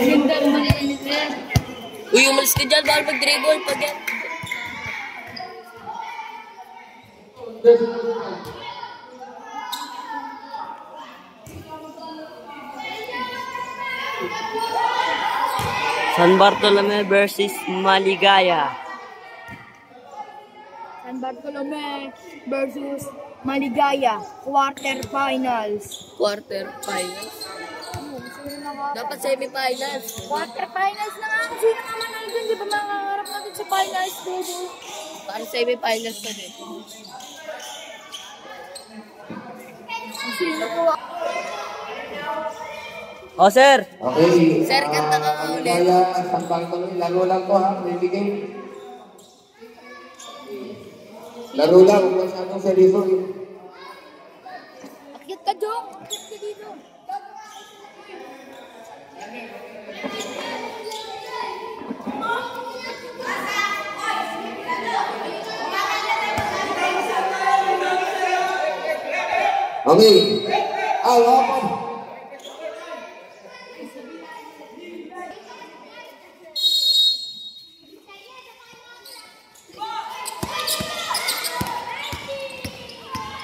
Ganda ang malinis na yan. Uy, umalis ka dyan. Bawal mag-dribble pag yan. San Bartolome versus Maligaya. San Bartolome versus Maligaya. Quarterfinals. Quarterfinals. Dapat semifinals. Quarterfinals na nga. Sino nga manalo dun? Di ba mangangarap natin sa finals dito? Para semifinals na din. Sino po? Oh, sir. Okay. Sir, kanta ka nga ulit. Kaya, sampang kami. Laro lang to ha. May bigay. Laro lang. Huwag masyadong seryoso. Akit ka, Jong. Akit ka dito. Okay. Alapan.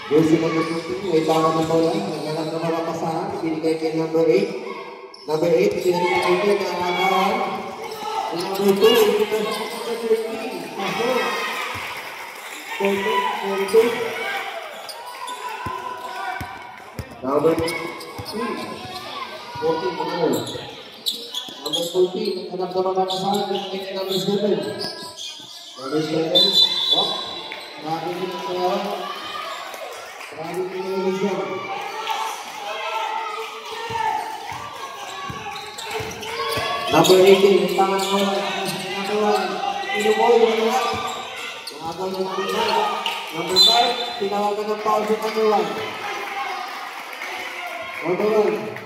Jersey number 15, may tama ng bola. Naglalak na mga pasahan. Binigay kay number 8. Number 8, pinanigay kay na agawan. Number 2, number 13. Paso. 42. Number 3. 14 number. Number 14, naglalak na mga pasahan. Binigay kay number 7. Number 7. Oh. Nabigyan ng sayawan. Number 18, tangan mo number 1, Ilumoy, wala. Nakagaw na number 5. Number 5, tinawagan ng foul sa number 1. Number 1,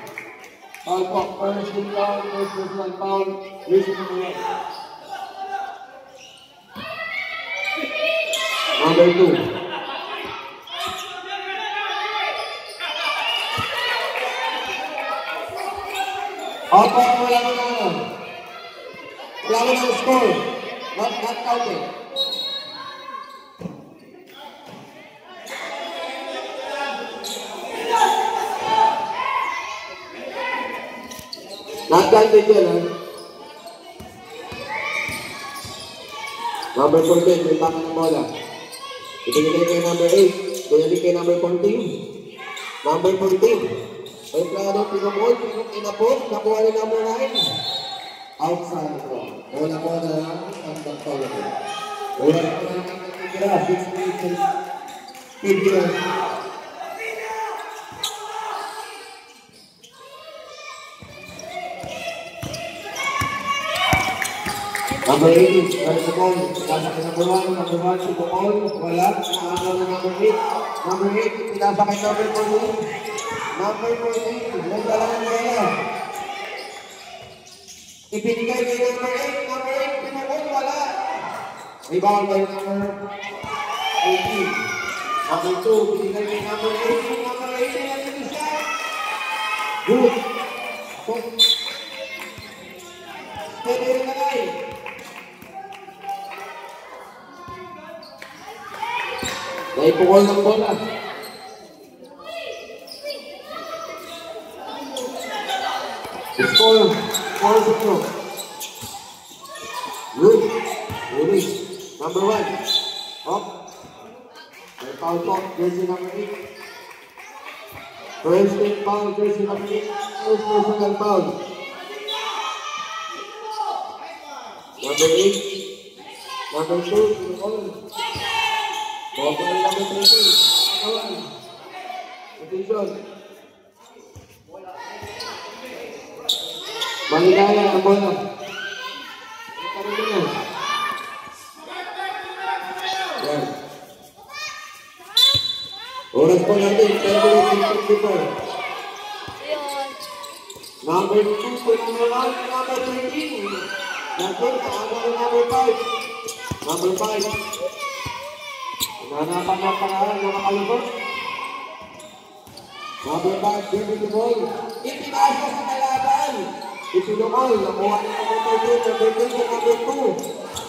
foul po, first team foul, first personal foul, reason number 1. Number 2. Opo, wala mo na ano. Wala mo na score. Not counted. Not counted yun, ha? Number 14, may baka ng bola. Ibigay kay number 8. Binalik kay number 14. Number 14. Ay plano, pinumol, pinapot, nakuha ni number 9. Outside ko. Wala ko na ang pagpapalito. Wala ko na ang natitira. 6 minutes. Figure. Number 8, wala sa ball. Nasa ka number 1, number 1, si Bukol. Wala, nakagaw na number 8. Number 8, pinasa kay number 14. Number 14, may dalang bola. Ibinigay kay number 8, number 8, pinagod, wala. Rebound by number 18. Number 2, binigay kay number 18, number 18, natin siya. Good. Pwede rin na kayo. Naipukol ng bola. Score 4-0. Good. Good. Number 1. Up. May foul po. Jersey number 8. First team foul. Jersey number 8. First personal foul. Number 8. Number 2. Ball number 13. Attention. Maligaya ang bola. Yan. Oras po natin. 10 minutes before. Number 2 to number 1, number 13. Number 5. Number 5. Nanapan na paraan na makalubot. Number 5, David the ball. Ipinasa sa kalaban. Ipinoy, nakuha ni number 13, number 10, number 2.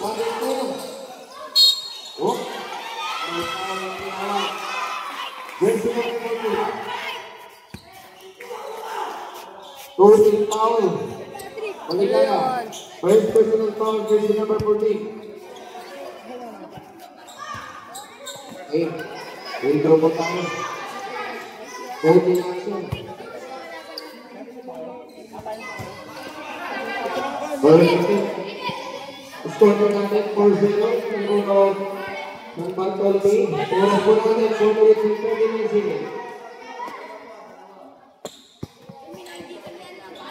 Number 2. Oh. Jersey number 2. Total foul. Maligaya. First personal foul, jersey number 14. Okay. Intro po tayo. Holding action. Score po natin 4-0. Siguro ng Pantolby. Oras po natin 4 minutes and 30 seconds.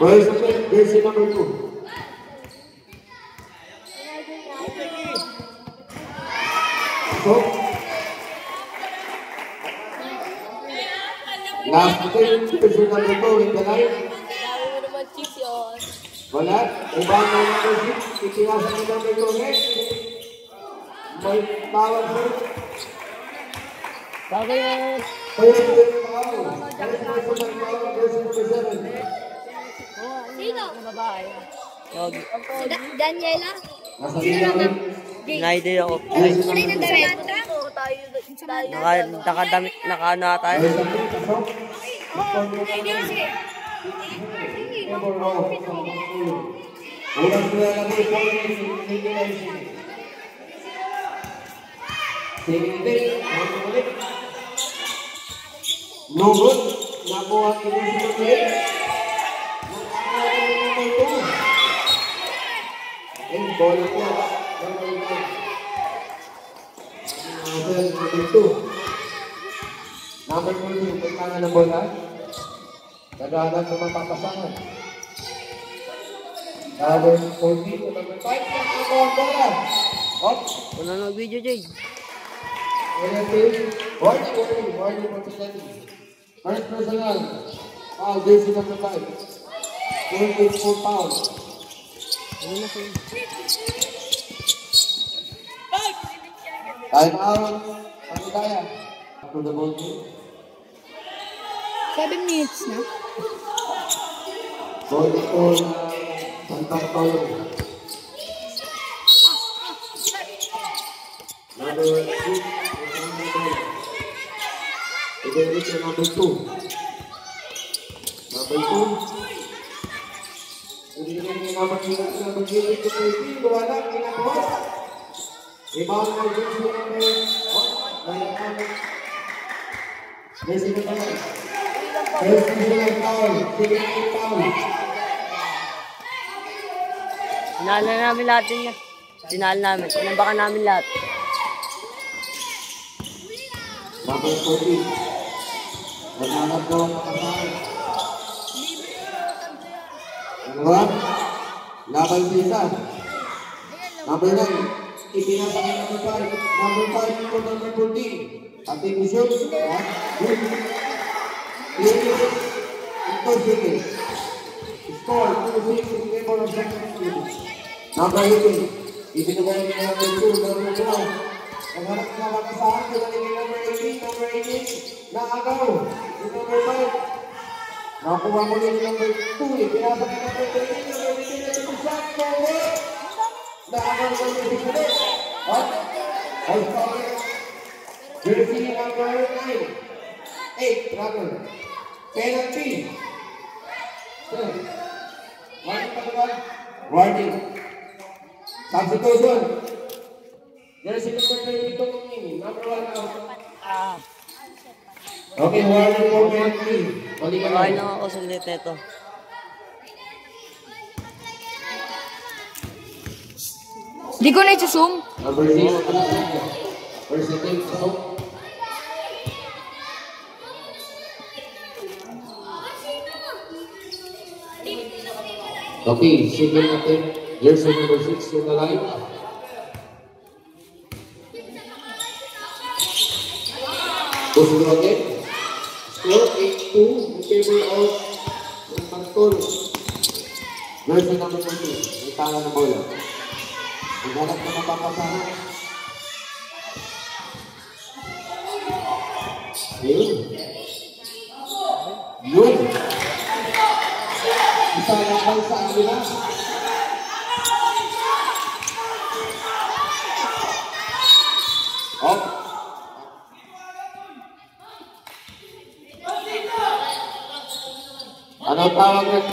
First offense, jersey number 2. So, last offense, jersey number 2 in the line. Wala. Ibang na number 6. Itinasan ni number 2 next. May tawag po. Bagay yan. Kaya po yung tawag. Kaya po yung tawag. Jersey number 7. Sino? Babae. Daniela? Nasa linya rin. Na-idea ako. Jersey Kulay ng number 7. damit. Nakadamit, nakaano na tayo. Jersey number 7. Score po natin. Overall, unang pala natin po yung Sige, no good. Nakuha ko yung sinunod. Nakuha ko yung number 2. And bola po. Number 2. Number 2, may kanya ng bola. Naghahanap ng mapapasangan. Number 14, number 5, ako ang bola. Up. Wala na video, Jay. Warning for Tinelli. First personal. Foul, jersey number 5. 24 foul. Time out. Pangidaya. Up to the ball game. 7 minutes na. Ball ito na Santang Paulo. Number 6. Ibigay sa number 2. Number 2. Ibigay niya number 0. Number 0 to 13. Wala. Kinakos. Ibang number 0 number 1. Jersey number 1. First personal foul, second foul. Sinala namin lahat din niya. Sinala namin. Sinambakan namin lahat. Number 14. Naghanap daw ang makasama. Ano ba? Laban sa isa. Number 9. Ipinasa kay number 5. Number 5 for number 14. At imusyon. Good. Ito sige. Score 2-6 in favor of second team. Number 18. Ibinigay niya number 2, number 2. Naghanap na makasahan. Ibinigay number 18, number 18. Naagaw. Number 5. Nakuha mo yung number 2. Ibinasa niya number 13, number 18. Ito shot forward. Naagaw number 6 ulit. At all foul. Jersey number 9. 8, rather. Penalty. Warning pa ba? Warning. Substitution. Jersey number 32 ng number 1 out. Okay, warning for penalty. Makain lang ako sa ulit nito. Di ko na i-zoom. Number 6. First attempt. Okay, sige natin. Jersey number 6 in the line. Puso again. Score 8-2 in favor of Pantol. Jersey number 2. May tala na bola. Maghanap na mapapasahan. Yun. Yun. Basta lakay sa kanila. Oh. Ano tawag rin?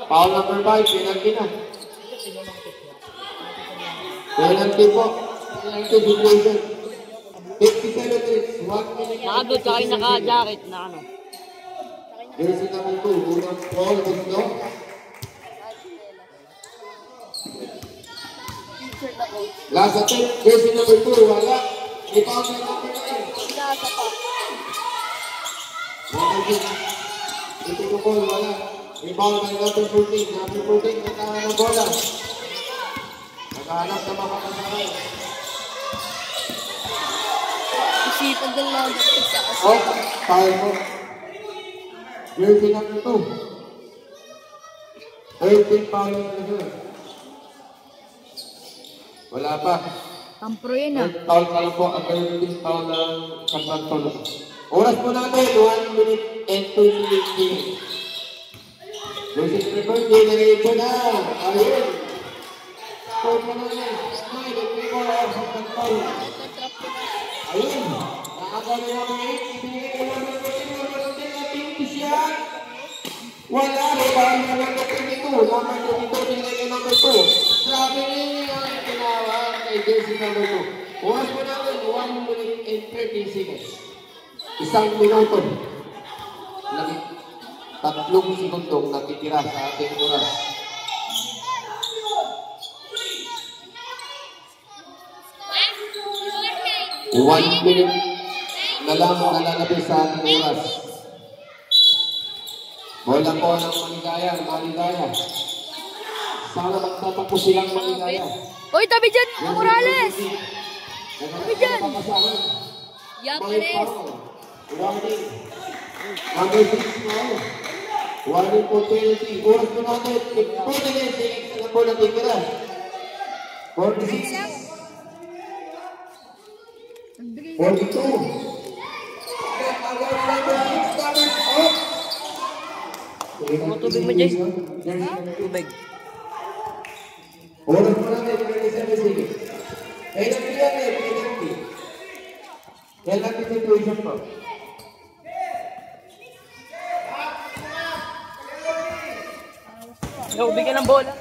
Foul number 5, penalty na. Penalty po. Penalty situation. 57 minutes, 1 minute. Nakabot ka kayo naka-jacket na ano. Jersey number 2, unang foul gusto. Last attempt, jersey number 2, wala. I-foul na number 9. Nasa pa. Ito ko ball, wala. I-foul na number 14. Number 14, nagkahanap ng bola. Nagkahanap na makakasakay. Isipan din lang sa kasi. Oh, foul mo. Jersey number 2. 13 foul na nila. Wala pa. Tampro yun ah. Foul ka lang po ang 13 foul ng Kampantolo. Oras po natin, 1 minute and 20 minutes. Jersey number 3, nag-iipo na. Ayun. Score pa na yan. Smile, and 3 more hours of control. Ayun. Nakagawa na naman 8. Ibigay ko lang ng 14 natin siya. Wala. Rebound na lang ng 22. Number 22, binigay kay number 2. Grabe niya ang ginawa kay jersey number 2. Oras po natin, 1 minute and 30 seconds. Isang minuto. Tatlong segundong nakitira sa ating oras. One minute na lang nalalapit sa ating oras. Bola po ng Maligaya. Sana magtatapos silang Maligaya. Uy, tabi dyan! Morales! Tabi dyan! Yapanes! Warning. Number 6 now. Warning for penalty. Oras po natin. 49 seconds na po natitira. 46. 42. Tubig mo, Jace. Tubig. Oras po natin. 27 seconds. Penalty yan eh. Penalty. Penalty situation po. Tubig ka ng bola.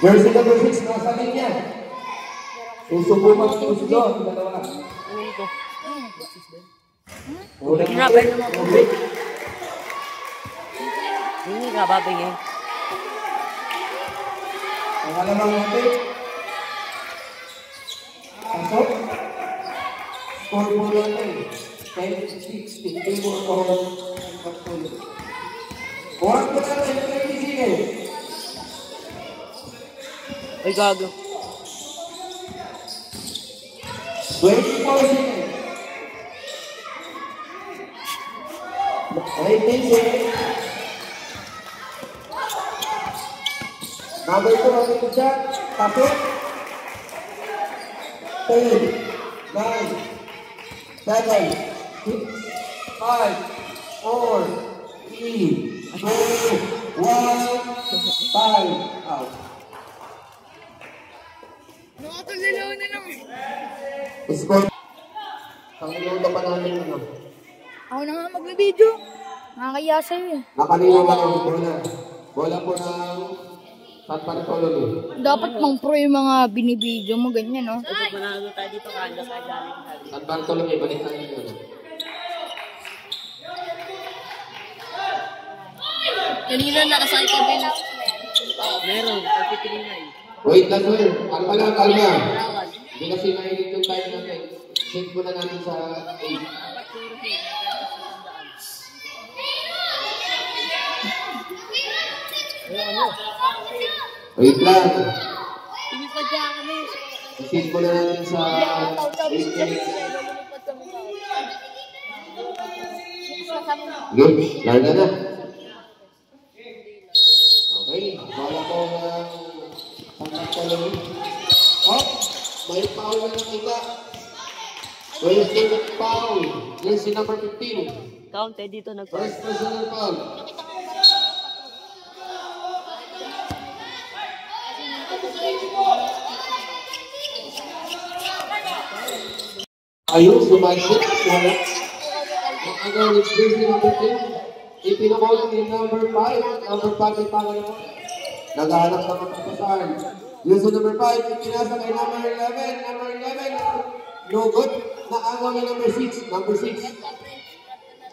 Jersey number 6, nasa linya. Susubukan ko sila. Dalawa. Tubig na, pwede mo tubig. Hindi ka babigay. Ang alamang natin. Pasok. Score po natin. 10-6. Hindi mo ako. Oras po natin. 30 seconds. Ay, gago. 24 seconds. 18 seconds. Number 2 ang ito siya. Pasok. 10, 9, 7, 6, 5, 4, 3, 2, 1, time out. Nakatulilaw na lang. Score. Ang minuto pa namin ano. Ako na nga magbibideo. Nakakaya sa'yo eh. Nakalinaw lang ang bola. Bola po ng San Bartolome. Dapat mang pro yung mga binibideo mo, ganyan no? Ito, manalo tayo dito kanda sa galing natin. San Bartolome, balik tayo yun. Kanina nakasal ka din. Meron, pagpipili na eh. Wait lang sir. Kalma lang, kalma. Hindi kasi mahilig yung time natin. Set muna natin sa 8. Wait lang. Pinipadya kami. Set muna natin sa 8 minutes. Good. Larga na. Okay. Bala ko ng San Bartolome. Oh! May foul na nakita. 20 foul. Jersey number 15. Count eh, dito nagpa. First personal foul. Ayun, sumagot. Wala. Agaw with jersey number 10. Ipinamawag ni number 5. Number 5 ay pangalawa. Naghahanap ng magpapasahan. Jersey number 5, ipinasa kay number 11. Number 11, no good. Naagaw ni number 6. Number 6.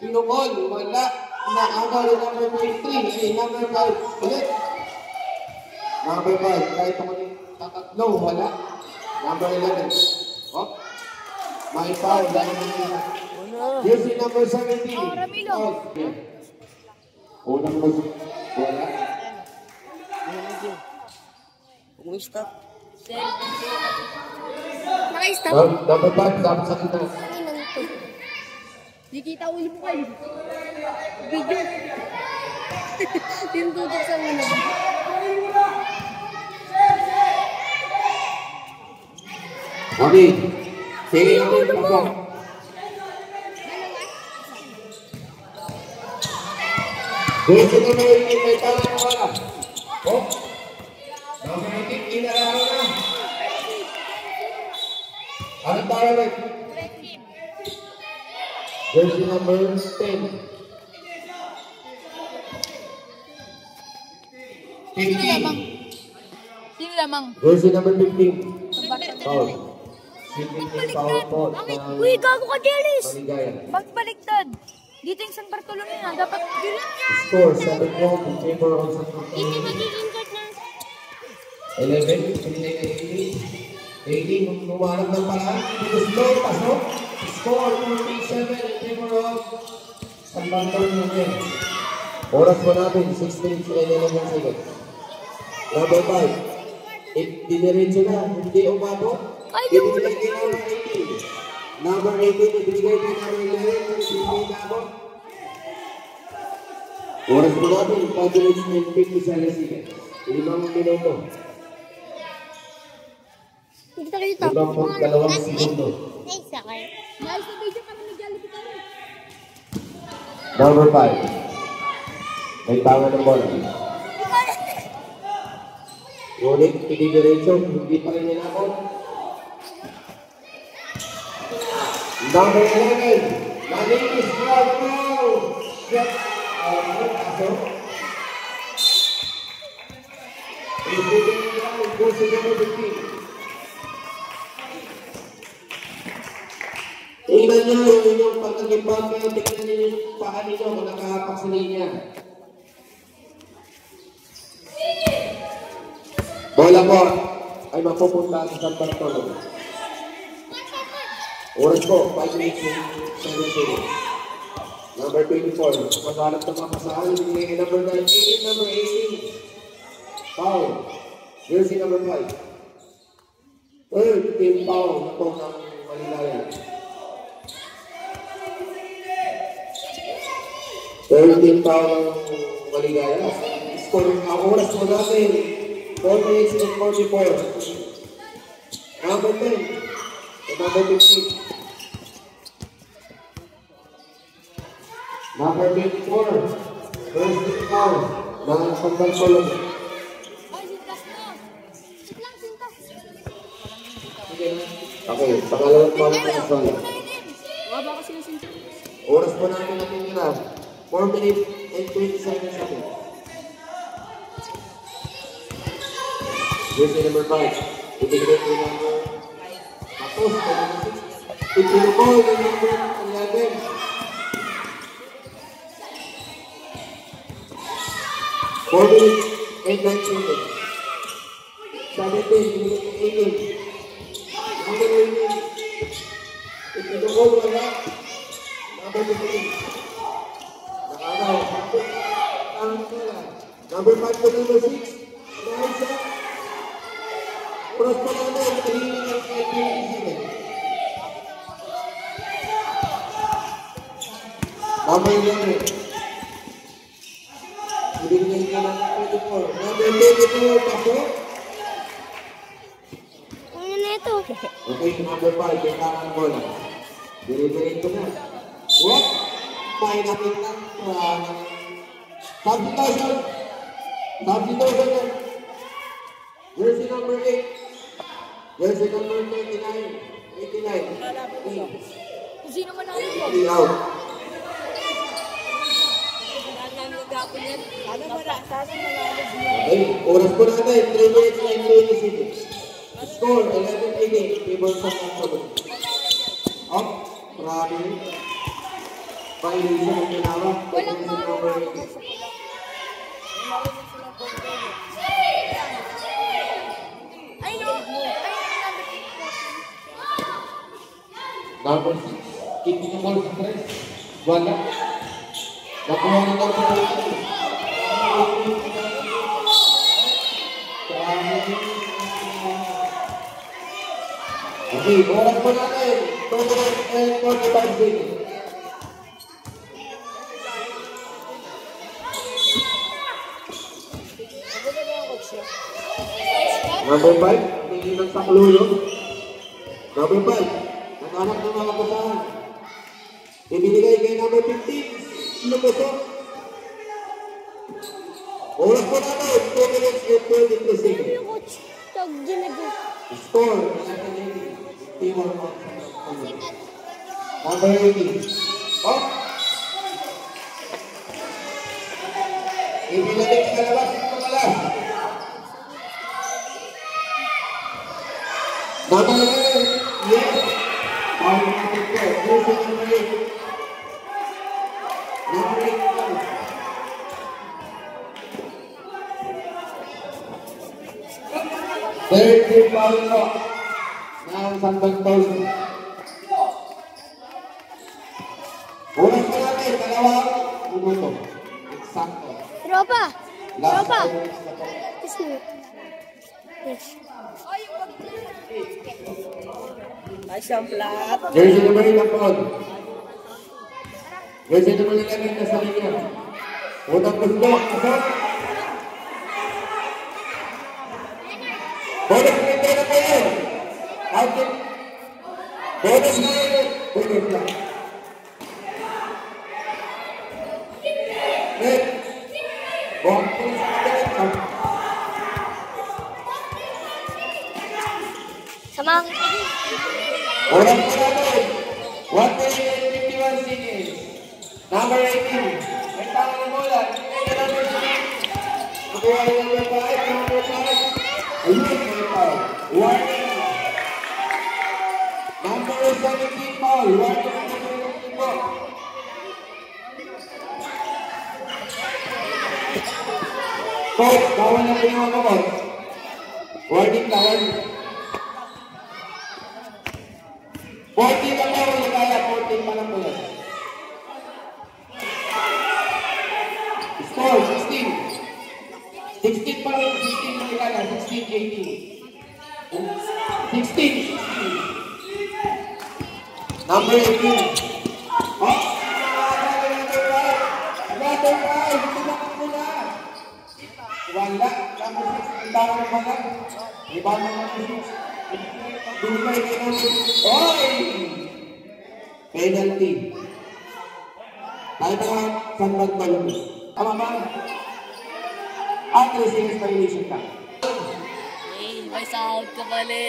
Pinumol, wala. Naagaw ni number 23. Ay, number 5. Ulit. Number 5, kahit ako ni tatatlo, wala. Number 11. Oh. May foul. Jersey number 17. Oh, Ramilo. Oh, yeah. Unang mas. Wala. Stop. Naka-stop. Number 5, dapat sa kita. Di kita uli mo kayo. Video. Tinututok sa ulo. Okay. Sige natin ito po. Jersey number 18, may parang wala. Oh. Number 18, inarahan na. Anong para rin? Jersey number 10. 15. Sino lamang? Jersey number 15. Barton. Foul. Significant foul po ng Uy, gago ka, Jelis! Maligaya. Baliktad. Dito yung San Bartolome na. Dapat ganyan yan. Score 7-1 in favor of San Bartolome. magiging cut na. 11, 18, lumarap ng paraan. Dito slow, pasok. Score 47 in favor of San Bartolome. Oras po natin, 6 minutes na ilang seconds. Number 5. Diniretso na, hindi umabot. Ibigay kay number 18. Number 18, ibigay kay number 11. Hindi umabot. Oras po natin, 5 minutes and 57 seconds. 5 minuto. Dito dito. 2 segundo. Nice, okay. Nice na video kami ni Jollibee kami. Number 5. May tangan ng bola. Ngunit, pinidiretso, hindi pa rin ninakot. Number 11. Malinis, bravo! Shot. Aso. Ibigay nila ang puso number 15. Tingnan nyo yung inyong pagkagibang kayo, tingnan nyo yung paa ninyo kung nakahapak sa linya. Bola po ay mapupunta sa San Bartolome. Oras po, 5 minutes and 7 seconds. Number 24, maghanap ng makasahan, ibigay number 19, number 18. Foul. Jersey number 5. Third team foul na po ng Maligaya. Third team foul ng Maligaya. Score ang oras po natin. 4 minutes and 44. Number 10. And number 15. Number 24. First team foul ng San Bartolome. Ay, sintas na. Sit lang, sintas. Okay, pangalawang foul ng San Bartolome. Waba kasi na sintas. Oras po natin natitira. 4 minutes and 27 seconds. Jersey number 5. Ibigay ko number Matos, number 6. Ipinukol ng number 11. Four minutes and 9 seconds. 17, ibigay ko 18. Number 18. Ipinukol wala. Number 15. Nakagaw. Number 5 to number 6. Nice shot. Oras pa natin, kanina ng 5 Number 11. Ibigay ka ng 24. Number 24, pasok. Ano na ito? Okay, number 5, yung kakang bola. Delivery ko na. What? May nakita. Substitution. Substitution. Jersey number 8. Jersey number 39. 89. Kung sino man ako po. 3 out. Okay, oras po natin. 3 minutes and 26. Score, 11-18. Favor sa Santos. Up. Marami. Violation ang tinawag. Walang Jersey number 8. Ay, no. Number 6. Keeping the ball sa press. Wala. Nakuha na daw sa press. Okay, oras po natin. 45 seconds. Number 5, hindi ng saklulog. Number 5, naghanap ng mga basahan. Ibinigay kay number 15, Lukoso. Oras po natin, 2 minutes and 22 seconds. Coach, tag ginagawa. Score, 11-18. Timor on. Number 18. Oh! Ibinigay sa labas, ito pala. Number 11, yes. Power number 4, Jersey number 8. Number 8, third team foul po ng San Bartol. Unang po natin, dalawang minuto. Eksakto. Tropa! Last Tropa! 5 minutes na po. Kiss me. Yes. Jersey number 8 ang pod. Jersey number 11 na sa linya. Unang pusto, asok. Bonus minute na kayo. Outfit. Bonus minute. Bonus lang. Net. Bonus minute. Samang. Orang po natin. 1 minute and 51 seconds. Number 18. May tama na bola. May number 6. Nakuha na number 5. Number 5. Ayun, may foul. Warning. Number 17 foul. Warning number 17 po. Coach, bawal na po yung mga coach. Warning na, warning. 14 na po, wala kaya. 14 pa lang po yan. Score, 16. 16 pa rin, 16 na kaya. 16, 18. 16. Number 18. Oh! Number 5. Tumakot mo na. Wala. Number 6. Ang tawag ng mga. Iba mo number 6. Dumay ka na. Oy! Penalty. Tayo na San Bartolome. Tama ba? At receiving violation ka. May sahod ka pala.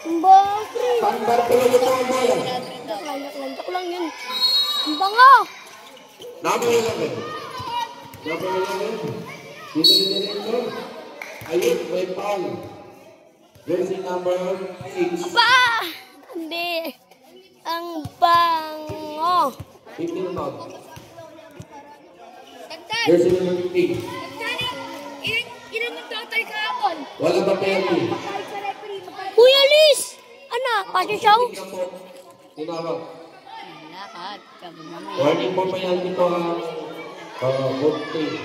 Bakit? San Bartolome po ang bola. Lantak lang yun. Ang bango! Number 11. Number 11. Dito. Ayun, may foul. Jersey number 8. Ba! Hindi. Ang bango. 15 foul. Jersey number 15. Ilan nagtatay ka hapon? Wala ba penalty? Kuya Liz! Ano? Pati siya? Tinawag. Lakad ka ba mamaya? Warning po penalty to ang both team.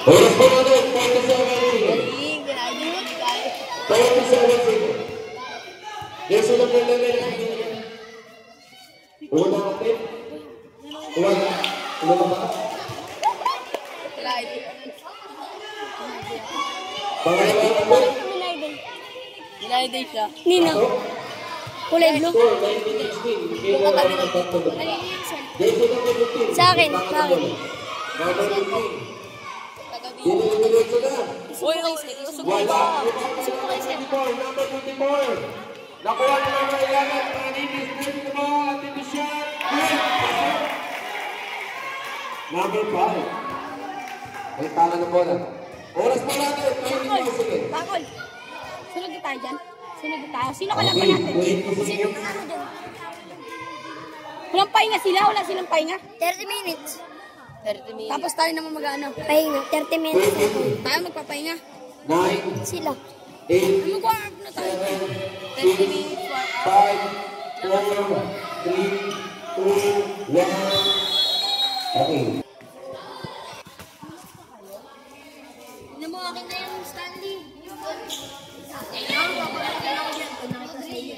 Oras po natin, 47 seconds. 47 seconds. Jersey number 11. Una natin. Una. Una ba? Pangalawa natin. Niladay siya. Nino. Pasok. Kulay blue. Score 19-16 in favor of Magpatuloy. Jersey number 15. Sa akin, sa akin. Number 15. Dinidiretso na. Uy, Wala. Number 24. Nakuha na ng kailangan. Maninis na rin mo. Artificial. Number 5. May tala na bola. Oras mo natin. Sige. Bakol. Sunod na tayo dyan. Sunod na tayo. Sino kalaban natin? Sino kalaban dyan? Walang pahinga sila? Wala silang pahinga? 30 minutes. 30 minutes. Tapos tayo naman mag-ano? Pahinga. 30 minutes. Tayo magpapahinga. 9. Sila. 8. Mag-warm na tayo. 30 minutes. 5, 4, 3, 2, 1. Okay. Hindi mo akin na yung Stanley. Ayun, papagalitan ako dyan. Pag nakita sa iyo.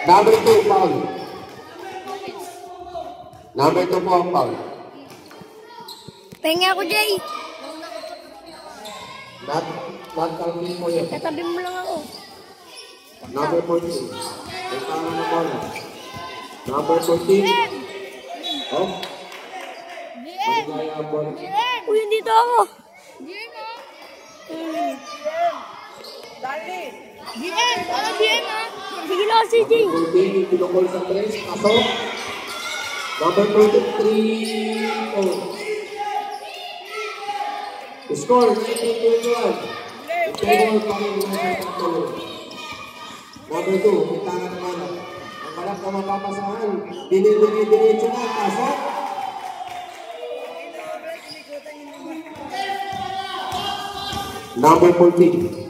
Number 2, foul. Number 2 po ang foul. Pahinga ako, Jay. Not counting po yun. Tatabi mo lang ako. Number 14. May tama na bola. Number 14. Oh. Magaya ang bola. Uy, dito ako. GM! Ano GM ha? Sige lang si Jay. Number 14, pinukol sa 3. Pasok. Number 43. Oh. Score 19-21. Favor pa rin ng Magpatuloy. Number 2, may tanga na bola. Ang malak na mapapasahan. Dinidiretso na. Pasok. Number 14.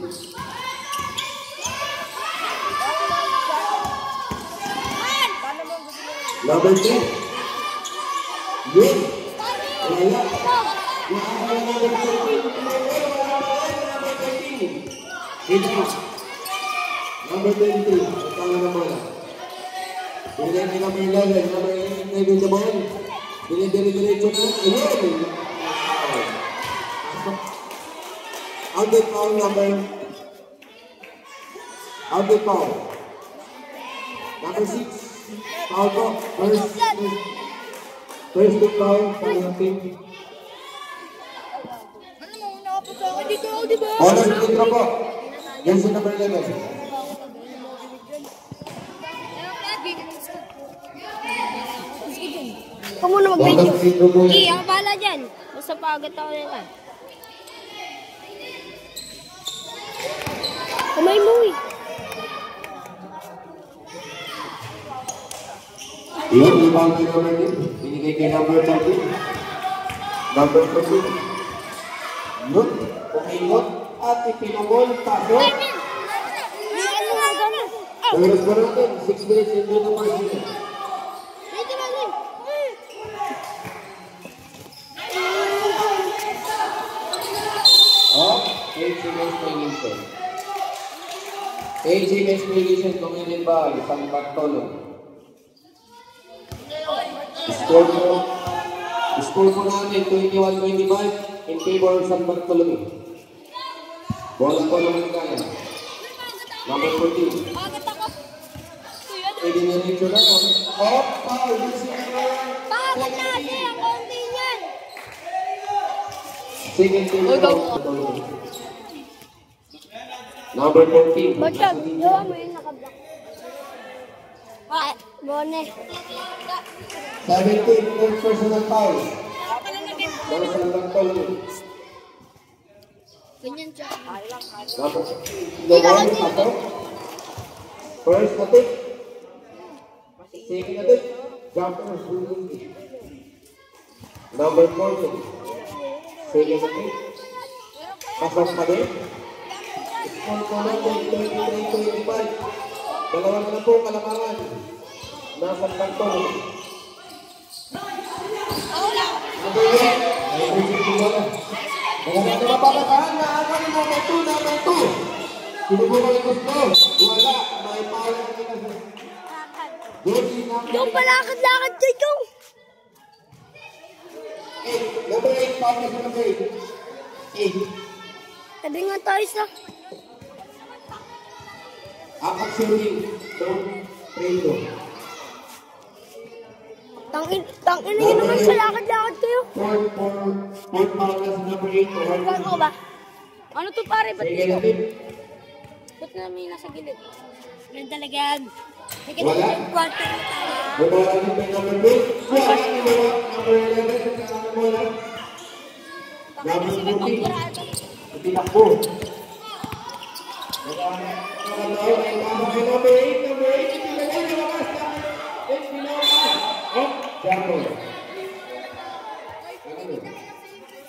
Number 3. Yun. Wala. Number 23. Ikaw na naman. Bigyan ni number 11. Number 11 na yung naman. Dinidiretso na. Ayun. Out the foul number. Out the foul. Number 6. Foul po. First to foul. Foul ng team. Ano mo, nakapos ako dito, di ba? Honor intro po. Jersey number 11. Ikaw muna mag-video. Honor intro po. Hindi, ang bahala dyan. Basta pagod ako nila. Kamay mo eh. Yun, rebound kay number 10. Binigay kay number 13. Number 13. Yun, umingot at ipinagol. Pasok. Oras pa natin, 6 minutes into the match. Oh, 8 seconds regulation. 8 seconds regulation, kumilin ba? Isang Bartolo. Score po natin 21-25 in favor of San Bartolome. Bola po naman kaya. Number 14. Pwede na rin siya na. Oh, foul. Bakit natin ang konti niyan? Second team. Number 14. Bagtag, yawa mo yun nakablock. Bone. 17. Third personal foul. Bola sa San Bartolome. Ganyan siya. First attempt. Second attempt. Jumper. Number 14. Second attempt. Pasok pa din. Score ko natin 23-25. Dalawa na po kalamangan. nasa kanto. Number 8. Maganda mapapatahan na ako ni number 2. Sino po ba yung gusto? Wala. May power na kita. Yung palakad-lakad ka yung. Number 8, power na sa number 8. 8. Tabi nga tayo sa. Apat shooting. Prendo. Tangin na yun naman palakad-lakad kayo. 4 power na sa number 8. Ano ko ba? Ano to pare? Ba't Sige dito? natin. Ba't namin nasa gilid? Ganun talaga yan. Wala. Quarter na tayo. Wala natin may number 2. Wala natin number 11. Saan mo lang? Number 14. Tinakbo. Number 8.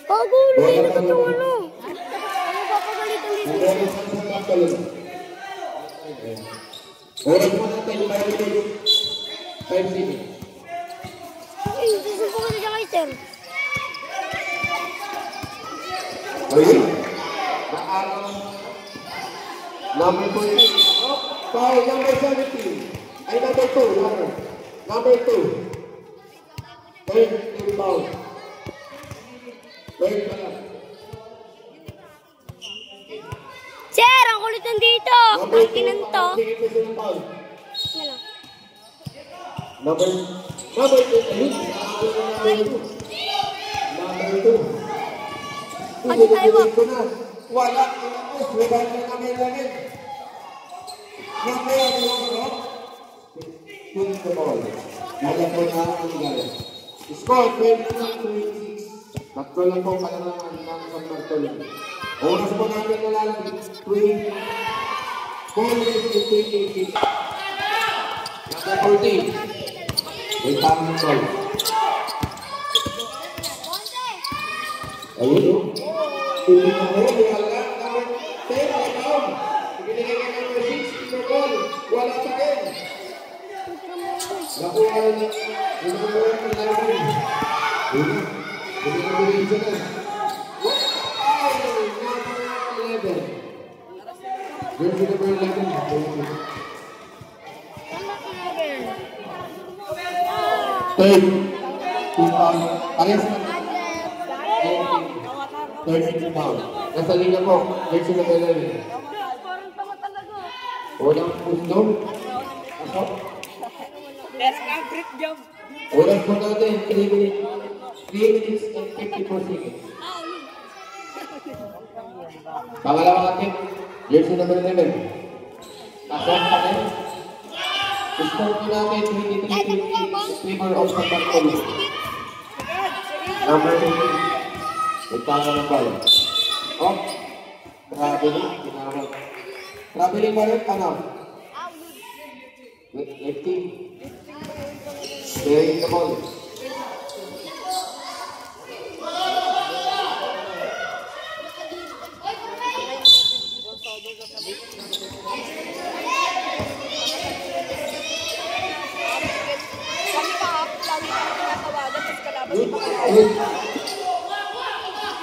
Pagulo yun naman yung ano. Ano papagalitan dito? Oras mo natin 5 minutes. Ay, susupo ka na siya kay Sir. Ayun. Number 14. Foul, number 17. Ay, number 2. Number 2. Third team foul. Third pala. Sir, ang kulit nandito. Ang kinanto. Number 2. Ayun. Number 2. Ano tayo mo? Wala. Wala na kami langit. Number 2. Put the ball. Wala po na ang gala. Score 21-26. Tatlo lang po kalamangan ng San Bartolome. Oras po namin nalalagay. 20. 4-8. Number 14. May tamang call. Ayun o. Tuloy na po. Wala. Number 10. Down. Ibinigay ka number 6. Ito call. Wala pa rin. Nakuha na niya. Nakuha na niya. Ayun. Ibinigay siya na. Number 11. Jersey number 11. Third. Parehas na. 13 pound. Nasa linya po. Jersey number 11. Unang pusto. Ako. Unang po natin. 3 minutes and 54 seconds. Pangalawang atin. Jersey number 11. Asok pa rin. Score po natin 23-50 favor of San Bartolome. Number 15. Ipanga ng ball. Oh. Traveling. Tinawag. Traveling ba rin? Ano? Lefty. Carrying the ball.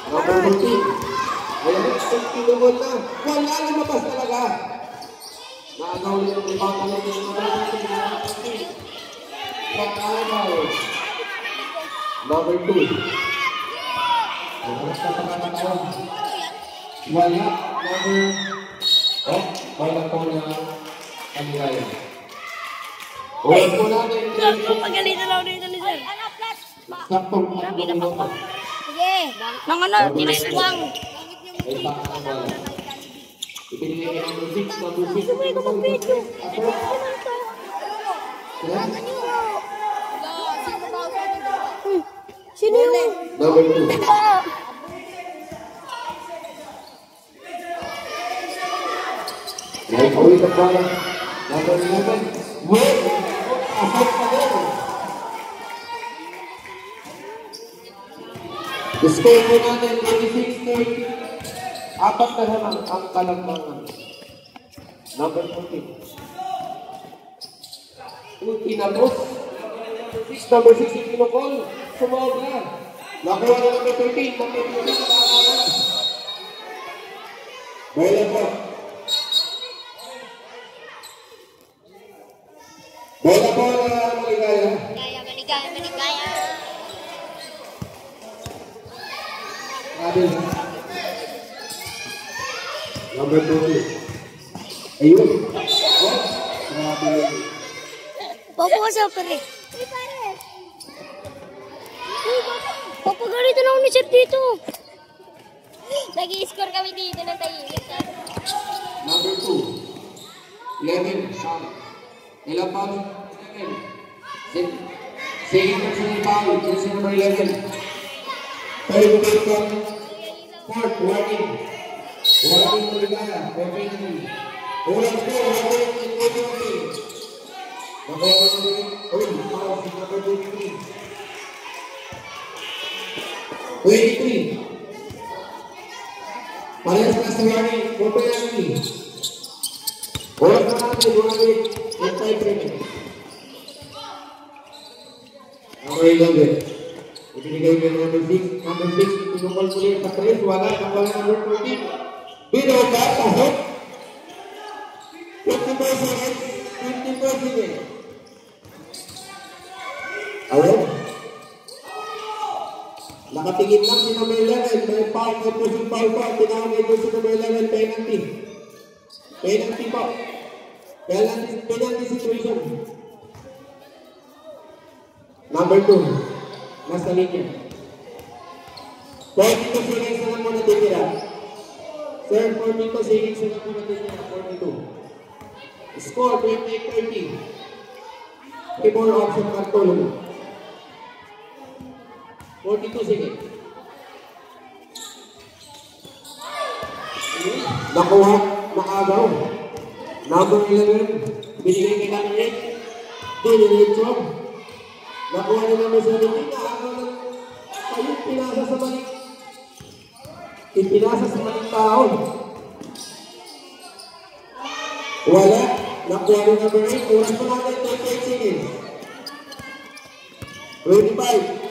Number 14. Ayan, 15 na ball na. Wala, lumabas talaga. Naagaw ulit ang rebound na lang yung number 15. Pag-agaw. Number 2. Oras na pagkakataon. Wala. Number... Oh, wala po na kanilaya. Oras po natin. Pagalitan lang dito ni Sir. Saktong 3 minuto. Sige. Nang ano, tiniswang. Ay, pakakawala. Ipinigay ka number 6, number 6. Sumay ko mag-video. Sino yung? Number 2. Ngayon po ulit ang bala. Number 11. Wait! Asok pa rin. Score po natin 26-30. Apat na naman ang kalambangan. Number 14. Inapos. Number 16 kinukol. Sumobra. Nakuha na number 13. Number 13 nakakala. Bola po. Bola po na Maligaya. Maligaya. Adil. Number 2. Ayun. Oh, grabe. Popo ka sa pare. Popo, ganito na ako ni Sir dito. Nag-i-score kami dito ng tahimik. Number 2. 11. Ilang pa? 11. Second personal foul. Jersey number 11. Third person. Fourth. Warning. Warning Maligaya. Offensively. Ulang po. Warning in Maligaya. Nakuha ko na rin. Foul. Number 23. 23. Parehas na sa warning. Open. Oras na natin. Warning. And 5 seconds. Number 11. Ibinigay ko number 6. Number 6. Tinukol muli sa 3. Wala. Nakuha number 14. Bino ka. Tahok. 24 seconds. 24 seconds. Ayun. Nakatingin lang si number 11. May foul. May pushing foul pa. Tinawag ito si number 11. Penalty. Penalty po. Penalty situation. Number 2. Nasa linya. 42 seconds na lang po natitira. Sir, 42 seconds na lang po natitira. 42. Score 28-30. Keyboard option control. 42 seconds. Nakuha. Nakagaw. Number 11. Binigay kay Kamilit. Diniritso. Nakuha na naman sa linya. Nakagaw na. Ayun, pinasa sa balik. Ipinasa sa balik taon. Wala. Nakuha na number 8. Oras pa natin. 28 seconds. 25.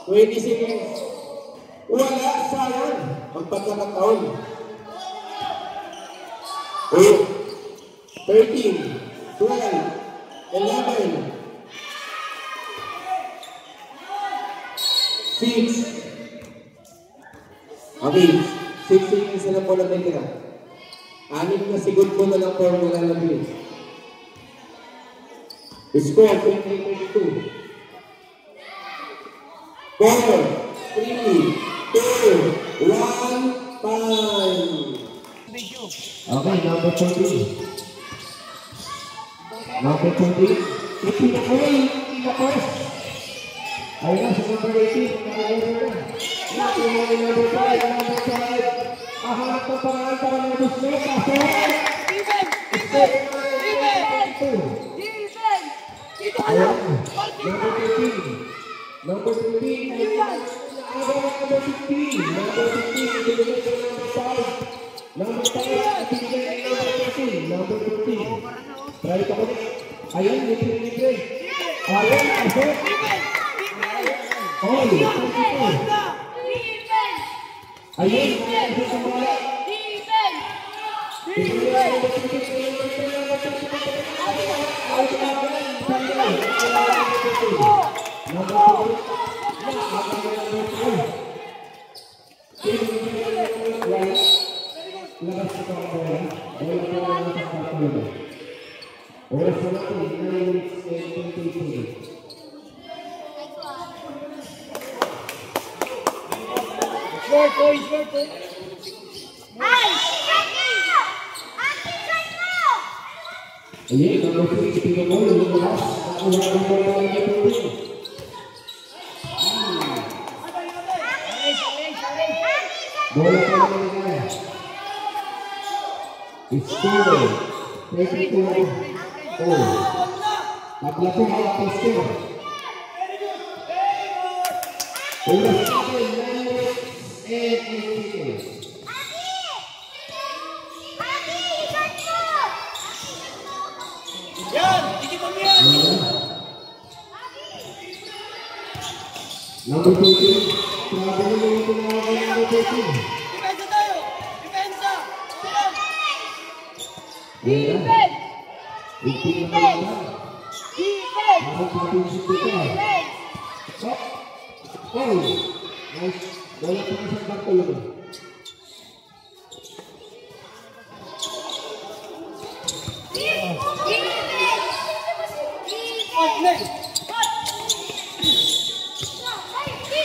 20 seconds. Wala, sayang. Magpagkakataon. 13, 12, 11, 6. Okay, 6 seconds na lang po na titira. 6 na segundo na lang po wala na bilis. Score 20-22. 4, 3, 2, 1, time. Okay, number 20. Number 20. Ipinakaway, ipinakos. Ayun na, sa number 18. Nakakaway number 5, number 5. Ahanap ng paraan para ng gusto. Pasok. Step. Ayun, number 13. Number 15, number 15, number 15, number 5, number 13. Try ito ko. Ayan, libre. Ayan, asok. All, 22. Ayan, asok sa mga. Ayan, number 3, speaking mo, lumabas. Nakuha ng bola ng Ipapin. Bola pa naman nga. Score. 32-4. Tatlapong ang piste. Oras natin, 9 minutes and 8 seconds. Number 13. Grabe naman yung tinawag ng number 13. Depensa tayo! Depensa! Defense! Defense! Defense! Bakit natin si Tito? Oh! Nice. Wala pa isang bagtulog.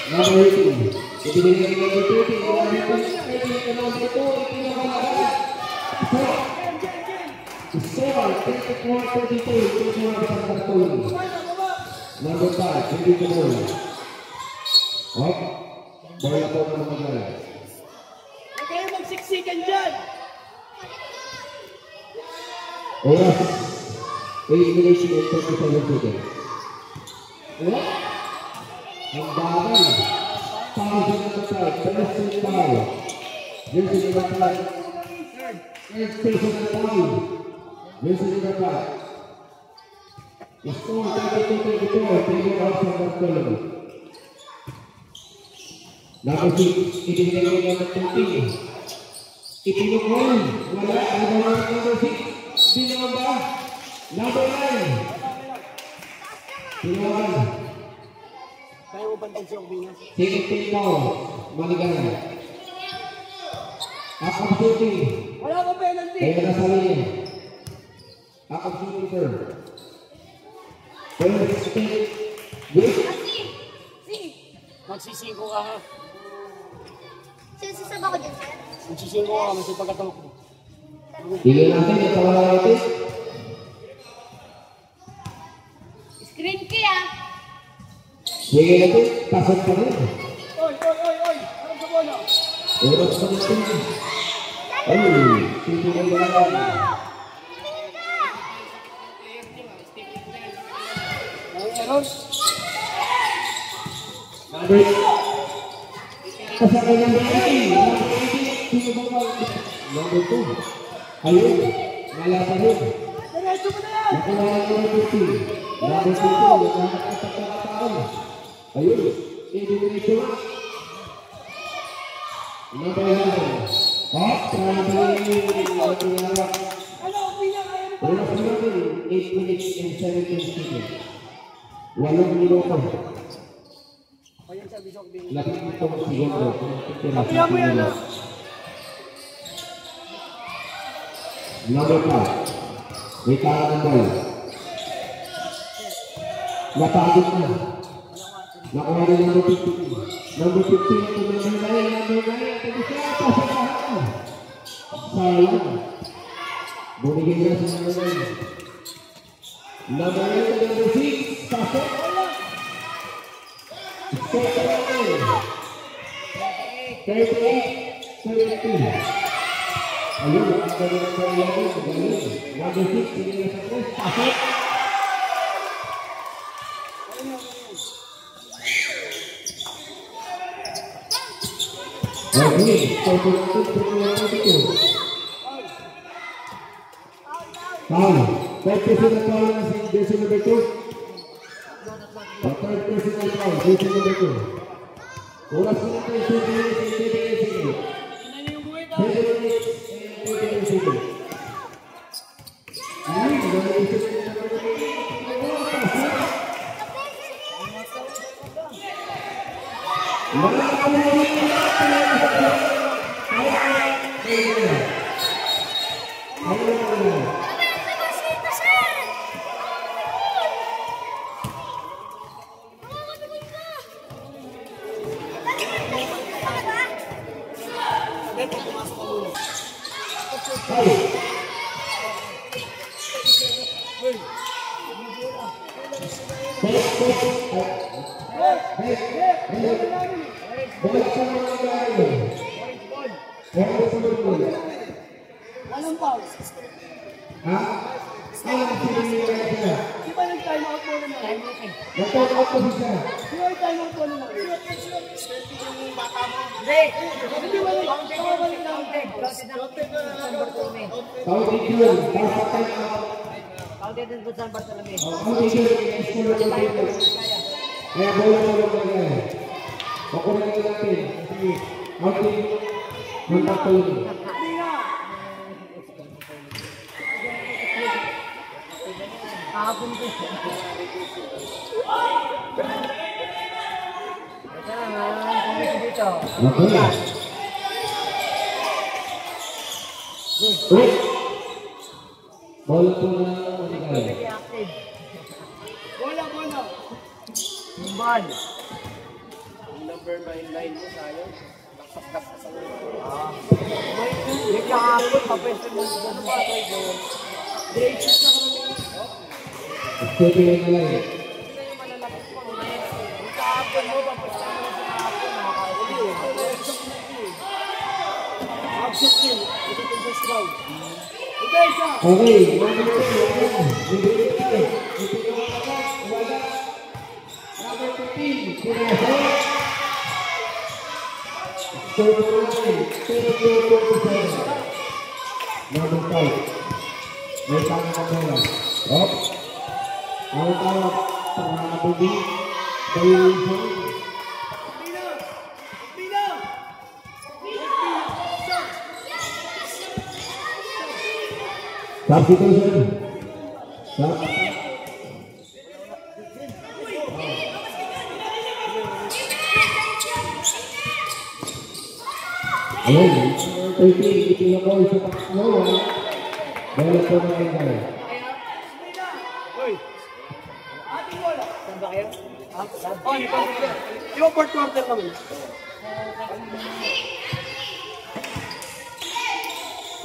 Number 18. Ibinigay ng number 30. Number 2. Ipinamalakas. Score. 34-32. Ito ang isang bagtulog. Number 5. Hindi ko muna. Hop. Bola po na magala. Huwag kayo magsiksikan dyan! Oras. Elimination of 37 seconds. What? Ang bagay. Foul sa number 5. First foul. Jersey number 5. First person na foul. Jersey number 5. Score 32-34. Taking out from Bartolome. Number 6. Ibinigay ng number 13. Ipinukol. Wala. Ano ba number 6? Binaba. Number 9. Tinawagan. Kaya mo bantay siya ang binas? Second team foul. Maligaya. Up shooting. Wala ka penalty! Kaya nasali niya. Up shooting sir. First step. Good. Magsisingko ka ha. Sisisab ako dyan, sir. Magsisingko ka kasi pagkatawag mo. Tigil natin yung kawala natin. Screen key, ah. Tigil natin. Pasok pa rin. Oy! Ano sa bola? Oras pa natin. Ay, tigil na lang. Meron? Number kasama number 18. Number 2. Ayun. Wala pa rin. Diretso mo na yan! Nakuha ng number 2. Number 2. Nakakataon. Ayun. Editor. Number 11. Hop. Traveling. Ano ang pinya kaya ni Wala pa natin. 8 minutes and 17 seconds. 8 minuto. Ayan siya, Bishop B. Lapit ito ang segundo. Kaya mo yan ah! Number 5. May tara ng ball. Napagod na. Nakuha rin number 15. Number 15 ito number 9. Number 9. Ito siya. Pasasahan. Sayang. Bumigay na sa number 9. Number 9 ito number 6. Pasok. Step 38. Ayun, ang gano'n ng kailangan. Number 6, hindi na sa press. Pasok. Okay, so foul. Third personal foul na si jersey number 2. Third personal foul, jersey number 2. Oras na natin, 2 minutes and 38 seconds. 7 minutes and 38 seconds. Ayun, gano'n yung jersey number 2. Anong foul? Ha? Ayun, sinigyan siya. Di ba nag-time out mo naman? Nag-time out ko siya. Di ba nag-time out mo naman? Hindi ba nag-time out? Tawag yun. Dapat time out. Okay, din po San Bartolome. Kaya bola mo lang magagay. Pakunin ka natin. Kasi outing ng Bartolome. Kahapon ko. Ito na, maraming dito. Okay. Ulit. Bola po na magagay. Active. Bola. Yung ball. Number 9 mo tayo. Nakasaktas ka sa ulo. May kahapon, papwesto mo ano ba? Grade 6 na kami. Stepping in the line. Yung kahapon mo, papwesto mo sa kahapon. Nakakauli eh. Absent din. Ito yung first round. Okay, isa. Okay. Number 15. Number 5. May tangan ka bola. Up. Ang tawag sa mga bubi. Substitution. Ayun, 13, itinapol sa Paklo. Bola po na kayo tayo. Hoy. Ating bola. Saan ba kayo? Yung fourth quarter kami.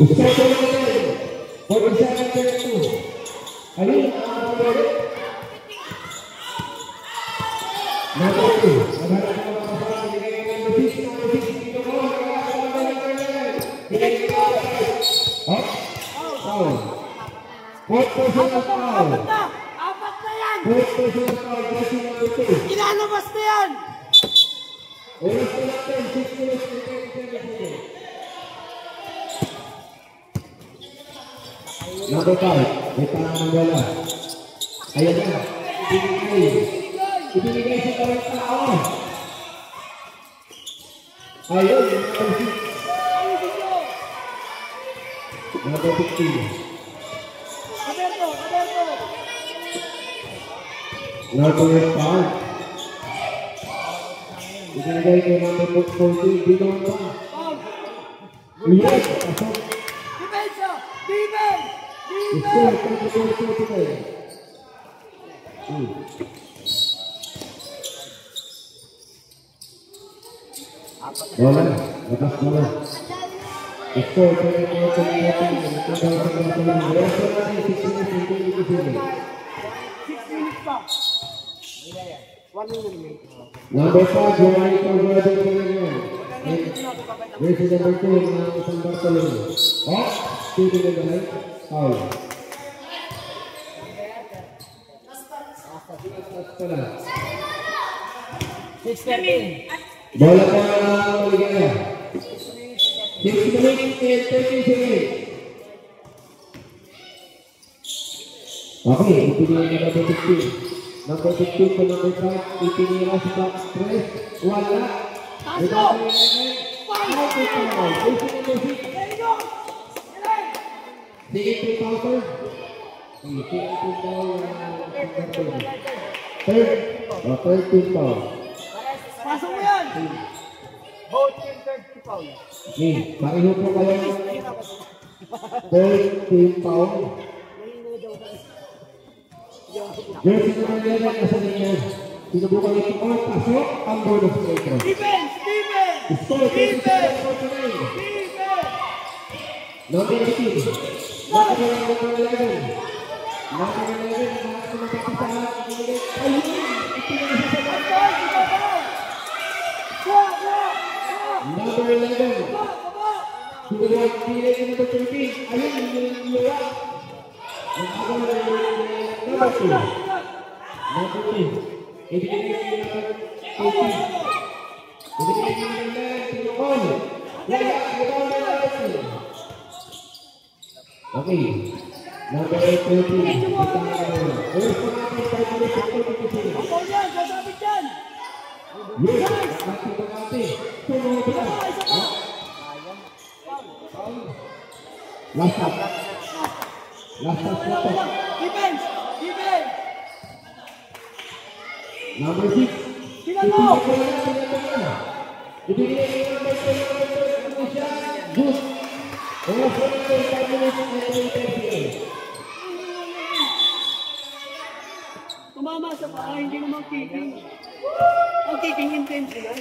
Isa po na kayo. 47-32. Ayun, number 2. Nagharap na mga kasama. Number 6. Up. Foul. Fourth personal foul. Apat na yan. Fourth personal foul. Jersey number 2. Inalabas na yan. Oras na natin. 6 minutes to 37 seconds. Number 5. May tangan ng bola. Ayan na. Ibinigay sa kawang tao. Ayun. Number 15. Kaberto. Number 5. Ibinigay kay number 14. Binon pa. Yes. Pasok. Defense. Score. 24-45. Bola. Lepas bola. Score. 6 minutes pa. 1 minute remain. Number 5, Giovanni Corvado Pellegrini. Versus number 2, ng San Bartolome. Off, shooting in the night, foul. Pala. 6-13. Bola pa ng Maligaya. 6 minutes and 30 seconds. Okay, ipinili na number 15. Number 15 to number 5, ipinila sa back press. Wala. Taso! Sige, 3,000. Third team foul. Pasok mo yan. Both team 30 foul. Okay, pareho po kayo. Third team foul. Jersey number 11 nasa linya. Sinubukan ito ko. Pasok ang bonus breaker. Defense. Score 27-49. Number 18. Number 11. Number 11. Ayun! Ipinagisa sa number 11. Sinubukan pilay ng number 13. Ayun! Yung luwa. Number 2. Number 2. Ibigay ng number 18. Ibigay ng number 11. Okay. Number 8, 13. Oras pa natin, 5 minutes after competition. Ako yan, sasabit yan. Yes, nakati. Sunod na. Last up. Last up. Defense! Defense! Number 6. Tingnan mo! Ibigay ng number 2. Good. Oras pa natin, 5 minutes after Tumama sa paa, hindi naman kicking. Ang kicking intentional.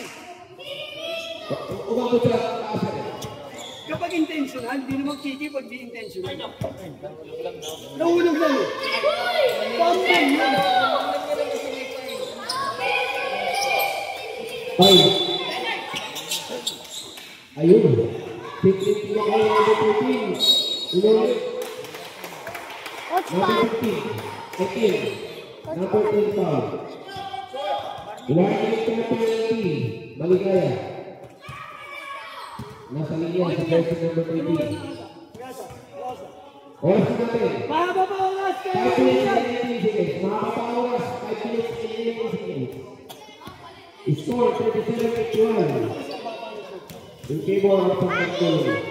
Umabot sa taas. Kapag intentional, hindi naman kicking pag di intentional. Nahulog lang eh. Pambang yan. 5. Ayun. 15 na kayo number 13. Inulit. Number 15. 18. Number 25. Warning penalty. Maligaya. Nasa linya sa jersey number 20. Oras na natin. Mahaba pa oras kayo. 5 minutes. Mahaba pa oras. 5 minutes. Score 37-12. In favor of Panginoon.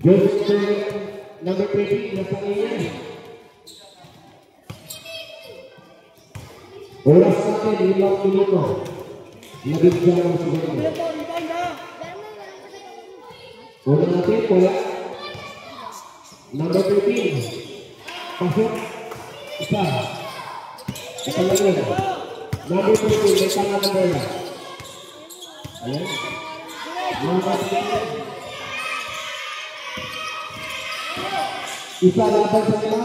Jersey number 20. Nasa linya. Oras natin, 5 minuto. Labing dyan ang siguro. Una natin, wala. Number 13. Pasok. Isa. Ikalagay. Number 13, may tanga na bola. Ayan. Number 13. Isa laban sa nila.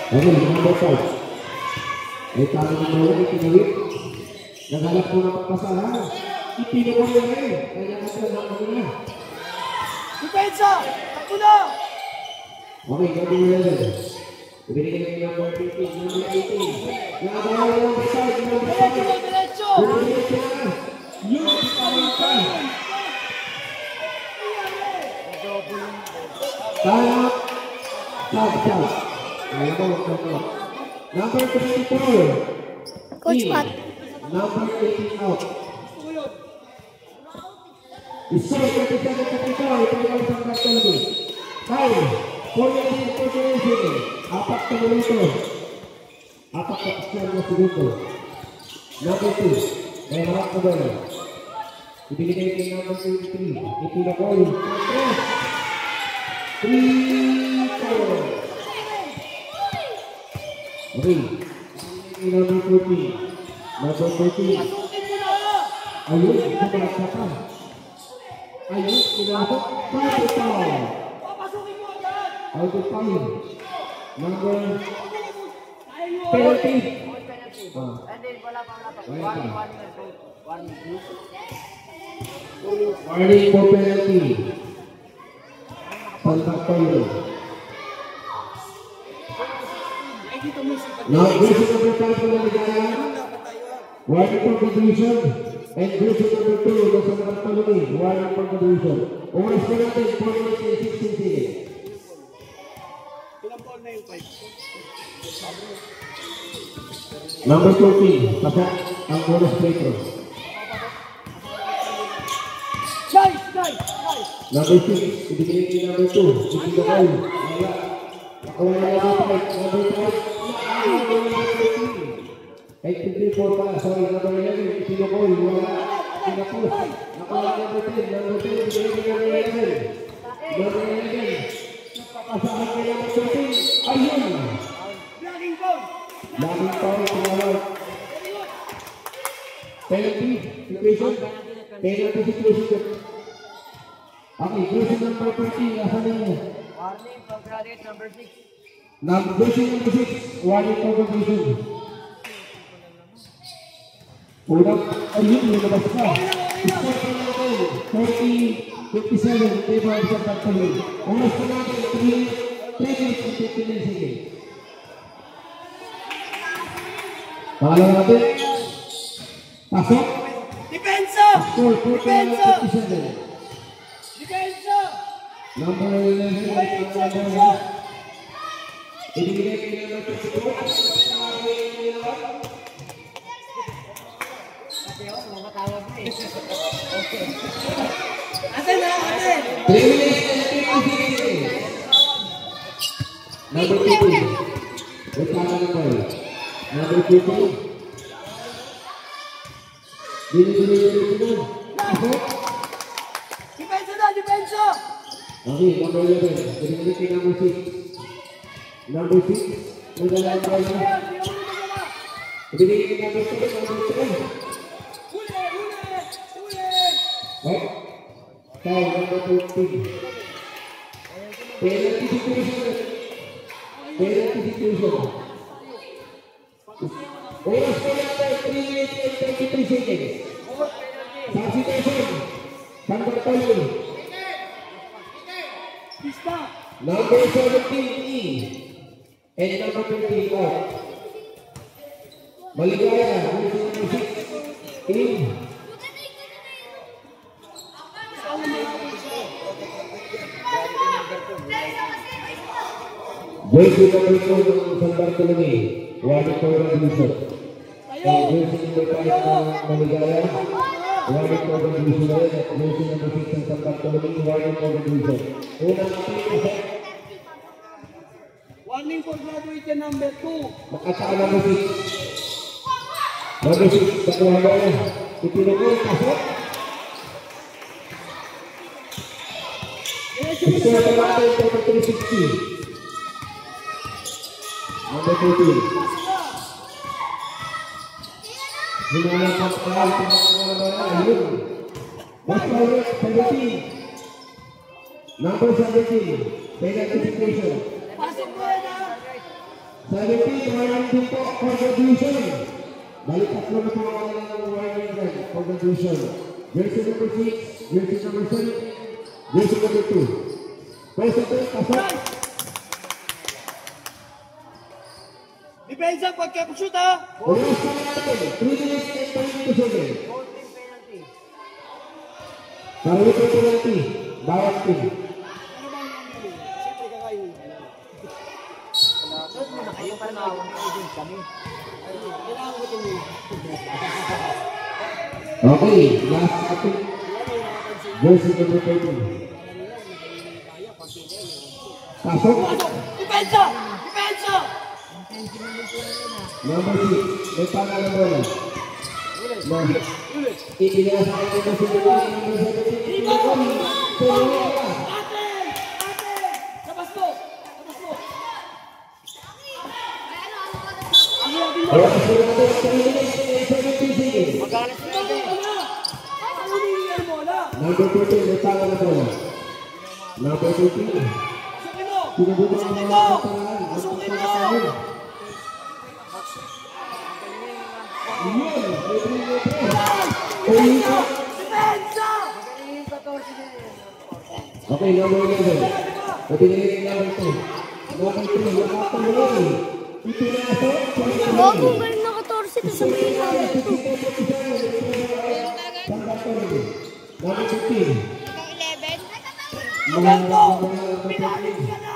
Okay, number 5. Ay talo ng bola, itinawit. Naghalap po ng pagpasahan. Itinawit na rin. Kaya kasi lang ako na. Depensa! Takbo na! Okay, number 11. Ibinigay ng number 15, number 18. Nagagawa ng number 5, number 5. Diretso! Diretso na. Yun, itinawit. Time. Stop. Number 24. Coach Pat. Number 18 out. Iso, 37-34. Ito yung isang kartolo. 5. 4-8. Apat na minuto. Apat na segundo. Number 2. May harap na bola. Ibigay kay number 23. Ipinakoy. 3-4. Okay. Number 14. Number 14. Ayun, kumasa pa. Ayun, kumasa. Foul foul. Out of foul. Number 30. Warning for penalty. Contact foul. Now, version number 5 for Maligaya. Warning for contribution. And version number 2, nasa Martaloni. Warning for contribution. Oras na natin, 4 minutes and 16 seconds. Ilang ball na yung 5? Number 14, pasok ang bonus Petro. Nice! Number 6, ibigay ni number 2. Ibigay kayo. Wala. Nakuha na number 5. Number 5. Ay, 54 pa. Sorry, number 11. Pinukoy. Wala. Pinapos. Nakuha na number 10. Number 10. Ibigay ni number 11. Number 11. Napapasahan kaya number 13. Ayun! Blocking goal! Laging foul, tumawag. Penalty situation. Penalty situation. Okay, version number 13. Asan na niya? Warning for graduate number 6. Version number 6. Warning for confusion. Unang, ayun, lumabas ka. 40-57. Diba ang isang pagtuloy. Oras pa natin, 3 minutes and 59 seconds. Pangalawa natin. Pasok. Depensa! Score 47. Depensa! Number 11. Pangalawa. Ibigay kay number 24. Atin na, atin! 3 minutes and 50 seconds. Number 15. Number 15. Dili. Pasok. Depensa na, depensa! Okay, number 11. Dili kay number 6. Number 6. Nagalaw tayo na. Ibigay kay number 7. Number 7. Huli! Right? Foul number 13. Penalty situation. Penalty situation. Oras ko natin 3 minutes and 33 seconds. Substitution. Number 12. Pista! Number 17 E. And number 20 out. Maligaya. Number 6 in. Jersey number 2 ng San Bartolome, Wadi Corban Division. Jersey number 5 ng Maligaya, Wadi Corban Division rin. At jersey number 6 ng San Bartolome, Wadi Corban Division. Unang natin, Warning for graduate number 2. makasaka number 6. Number 6, nakuha ba yan? Itinukul, pasok. Score natin, number 360. Number 13. Hinala pa pala, ayun. What's power? 17. Number 17. Penalty situation. Pasok mo yan ha! 17, warning din po for the division. Balik tatlo na po ang warning din for the division. Jersey number 6, jersey number 7, jersey number 2. President, pasok. Depensa pagka-shoot ha! Oras na natin, 3 minutes and 22 seconds. Pareho po penalty, bawat team. Okay, last atin. Jersey number 13. Pasok. Depensa! Depensa! Number 6. May pangalan mo na. Ikinasa kayo na si number 17. Atin! Atin! Labas mo! Labas mo! Oras na natin, 3 minutes and 17 seconds. Number 14, may pangalan mo na. Number 14. Pinagulong ang mga katangahan. Pasukin mo! Depensa! Okay, number 11. Napinili number 2. Number 3, nakapangulong. Ipinasok. Bago galing na 14 na sabihin namin. Number 15. Roberto! Pinalis ka na!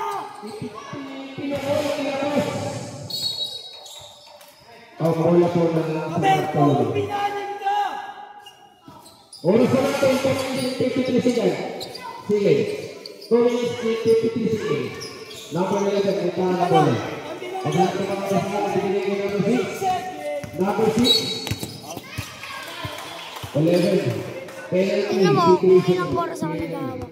Oh, wala po na Roberto! Pinalis ka! oras na natin, 53 seconds. Sige. 2 minutes and 53 seconds. Number 11, may pangalan po na. Ang lahat ng mga kasama, binigay ko number 6. Number 6. 11. Penalty, Tingnan mo, situation. ilang oras ako nag-ahawak.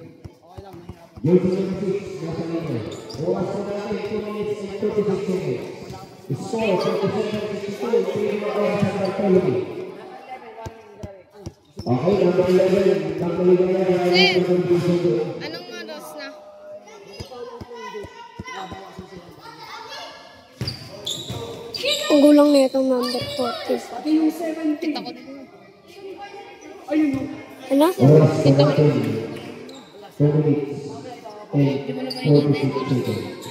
Jersey number 6, nasa linya. Oras na natin, 2 minutes and 36 seconds. Score, 47-62, pinili na oras ang Bartolome. Okay, number 11, Bartolome na Sir, anong oras na? Ang gulang na itong number 40. Pati yung 17. Ayun yung. Ano? Oras na natin, 4 minutes and 46 seconds.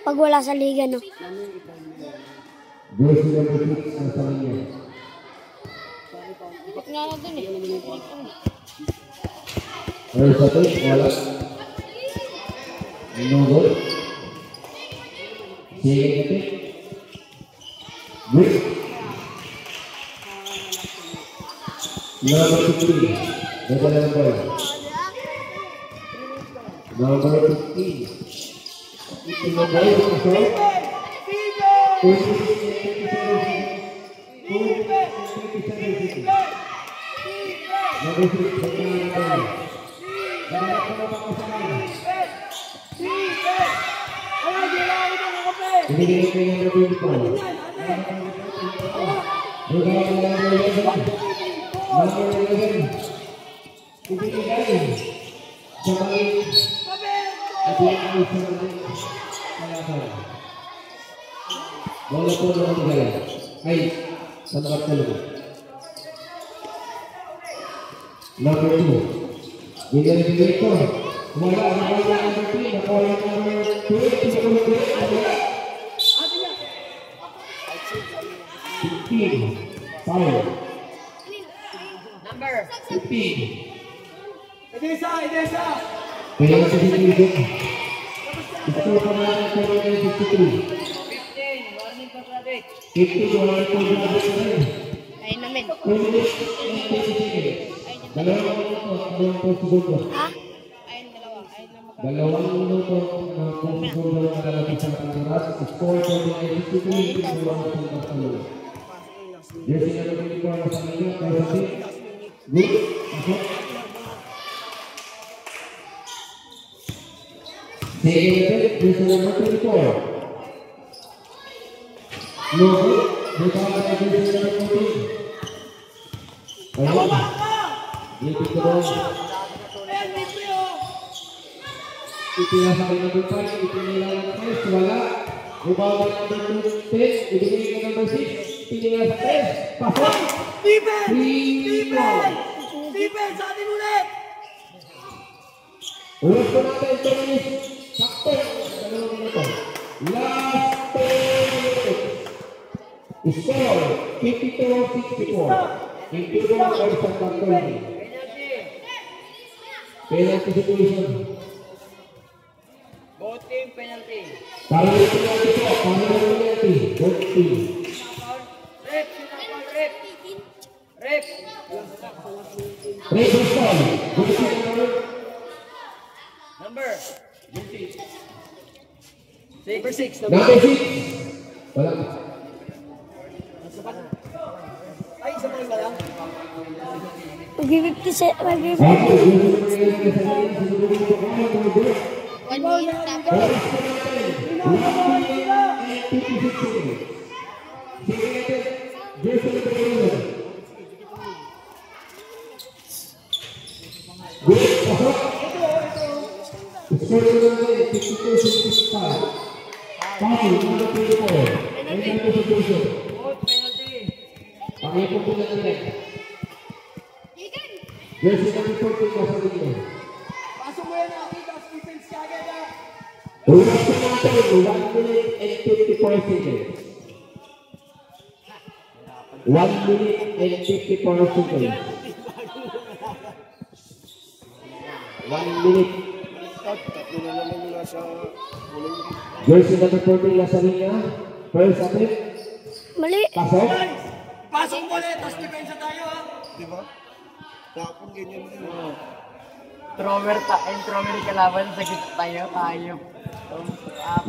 Pag wala sa liga, no? Jersey number 6 ang sa linya. Ba't nga natin eh? First attempt, wala. No goal. Second attempt. Good. Number 15. Double number. Number 15. Ito na ba yung isa? Number 6. Ibigay ko yung number 24. Number 11. Ibigay sa maliit at yung ay sa maliit kalaban. Bola po naman gala. Ay, sa nakatulog. Number 2. Bigay ko. Wala ang bola number 3. Nakuha yung number 2. Isa ko lang din. 15. Power. Number 15. Edesa! Kaya sa situation. Ito ka na ang 53. 15. Warning pa sa atin. 50 warning pa sa atin. Ayun namin. Dalawang segundo. Ha? Ayun dalawa. Ayun na magkakaroon. Dalawang minuto na kung segundo na lalapit sa oras. Score for the 53. Jersey na namin ko ang sa inyo. Good. Second attempt, jersey number 24. No good. Bukala na jersey number 14. Ayun. Dito ko doon. Ipila sa number 5. Ipila ng 3. Wala. Ubawa ng number 10. Ibigay ng number 6. Ipila sa 3. Pasok. Steven! Sa atin ulit! Ulit ko natin 2 minutes. Sakto. Dalawang minuto. Last 2 minutes. Score 52-64. Improving by San Bartolome. Penalty situation. Both team penalty. Para ito natin ito. Para penalty. Both team. Rep. Rep is foul. Good Number. Number 6. number 6. Wala. Ay, isa pa rin ba lang? Mag-50 set. Mag-50. 1 minute tapos. Both penalty. Pangipon po na nila. Jersey number 14 nasa dito. Pasok mo yan nakakita sa defense kagad ha. Ulas po natin, 1 minute and 54 seconds. 1 minute and 54 seconds. 1 minute. Jersey number 14 nasa linya. First attempt. Mali. Pasok. Pasok mo ulit, tapos depensa tayo ha. Diba? Tapon ganyan din. Thrower kalaban sa kita tayo.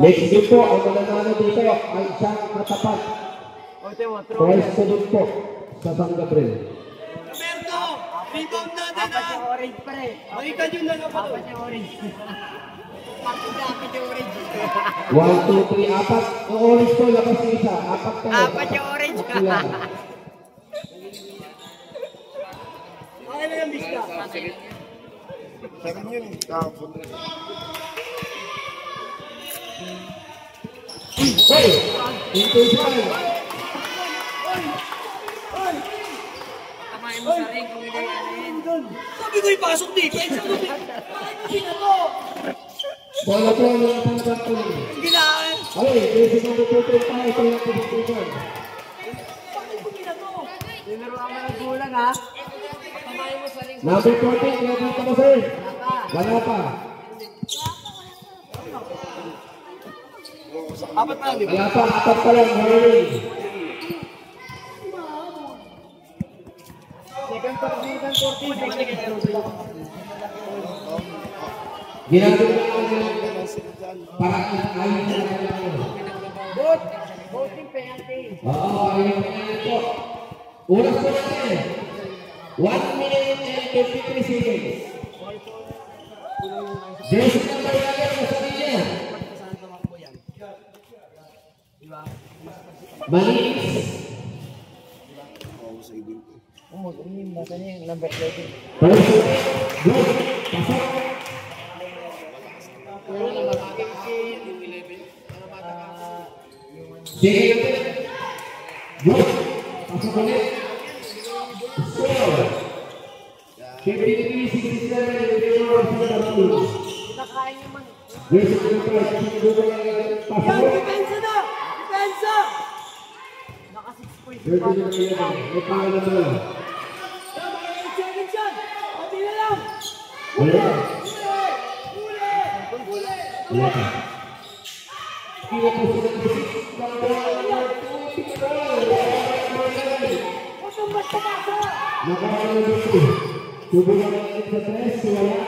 Next game po, ang mananalo dito ay isang katapat. Ote mo, thrower. First attempt po sa San Gabriel. Roberto! Rebound natin Apat ha. yung orange pre. Balikan yung dalawa pa Apat yung orange. Apat yung orange. 1, 2, 3, 4. Ang orange ko, labas yung isa. 4 tayo. Apat yung orange. Sila. Okay na yung bista. Sabi niyo eh. Tapon. Hey! Into time. Tamahin mo sa ring kung hindi yan. Sabi ko ipasok dito. Ay, sabi ko, bakit mo sinato? Bola po ng San Gabriel. Hindi na, Okay, jersey number 14 tayo sa yung position. Number 14, ready ka ba, sir? Wala pa. Apat na, di ba? Wala pa, apat pa lang. Warning. Second 14. Ginagawa natin para ayun na lang. Voting penalty. Oo, ayun na lang po. Oras po natin. 1 minute and 53 seconds. Jersey number 11 sa kanya. Malinis. First, good. Pasok. Sige natin. Good. Pasok ulit. Score. 53-67 in favor of the Blue. Jersey number 11. Pasok. Depensa na! Depensa! Jersey number 11. May pangalan na lang. Second shot! Pati na lang! Wala. Huli! Wala pa. Kaya po sila ng 6. Number 2. Otong basta basa! Nakakaroon ng 2. Subukan natin sa 3. Wala.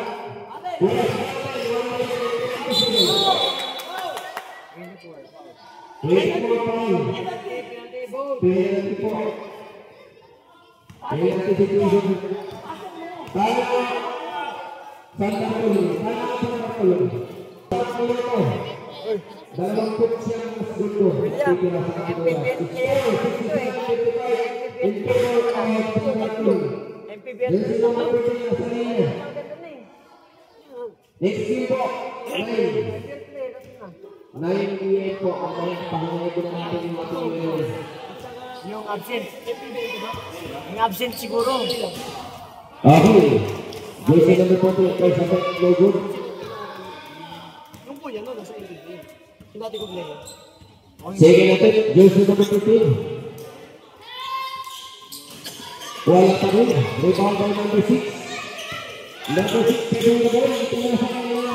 Wala. Wait more time. Penalty po. Penalty situation. Para Santa Cruz. Santa Cruz. Dalawang put siyang mas gusto. Titira sa kapitulah. In favor of Santa Cruz. Jersey number 13 na sa linya. Next game po. 9 po ang mga pangalan ko na natin yung mga tingin. Yung absent. Yung absent siguro. Okay. Jersey number 14 kay Santa Cruz. Yung po yan, no? Nasa NBA. Yung dati ko player. Sige natin, jersey number 15. Wala pa rin. Rebound by number 6. Number 6, pwede na ba? Ito na sa kanila.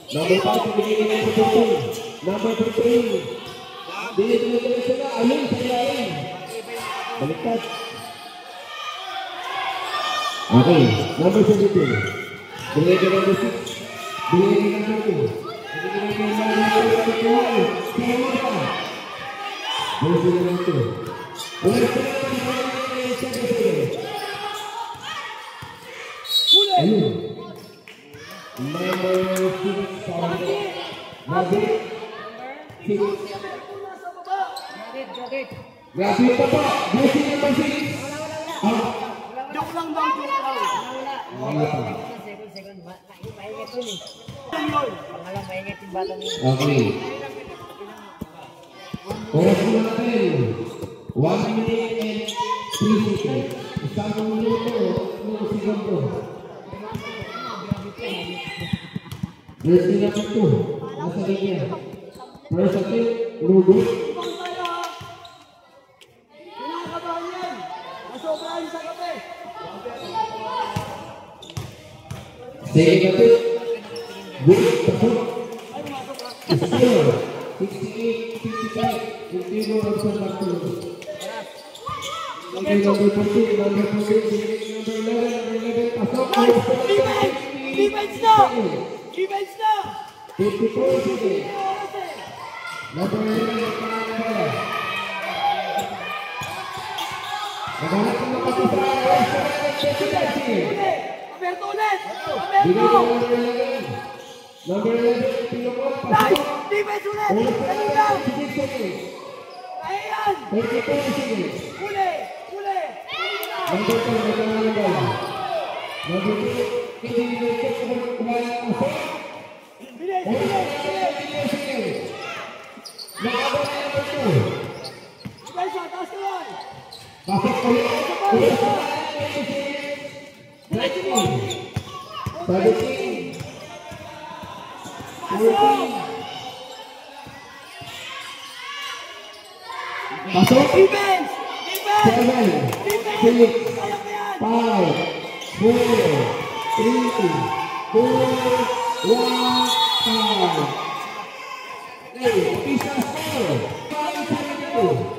Number 5, pinigil number 14. Number 13. Dili sila. Ayun, sa ilalim. Baliktad. Okay, number 17. Binigil number 6. Binigil number 2. Binigil number 2. Binigil number 2. Ayun. Number 6. Grabe. 6. Grabe pa pa. Jersey number 6. Joke lang daw, joke lang. Wala pa. Pangalang maingit yung bata niya. Okay. Oras mo natin. 1 minute and 3 seconds. Isang minuto, 3 segundo. Jersey number 2. Nasa linya. First attempt, Rudo. Ibang tayo ha. Kinakabahan yan. Nasobrahan sa kape. Second attempt. Good. Pasok. Score. 68-55. In favor of Santa Cruz. Okay, number 14, number 14, number 11, pasok. Defense na! Defense na! 54 seconds. Number 11, Panangala. Naghanap ng makapisaya. Aberto ulit! Bigay Aberto! ko number 11, Pinocol, pasok. Defense ulit! Oras pa Ganun lang, lang! 56 seconds. Kaya yan! 34 seconds. Huli! Huli! Number 2, Naghanap. Number 2, hindi nilipot kung kumain ang pasok. Bilis! Oras pa Bilis! lang, Bilis! 54 seconds. Nakabala na number 2. Defense, taas ka lang! Pasok ulit. Oras pa lang, 20 seconds. 17. 14. Pasok. Defense! Defense! 7, 6, 5, 4, 3, 2, 1, time. Okay, official score. 5-7.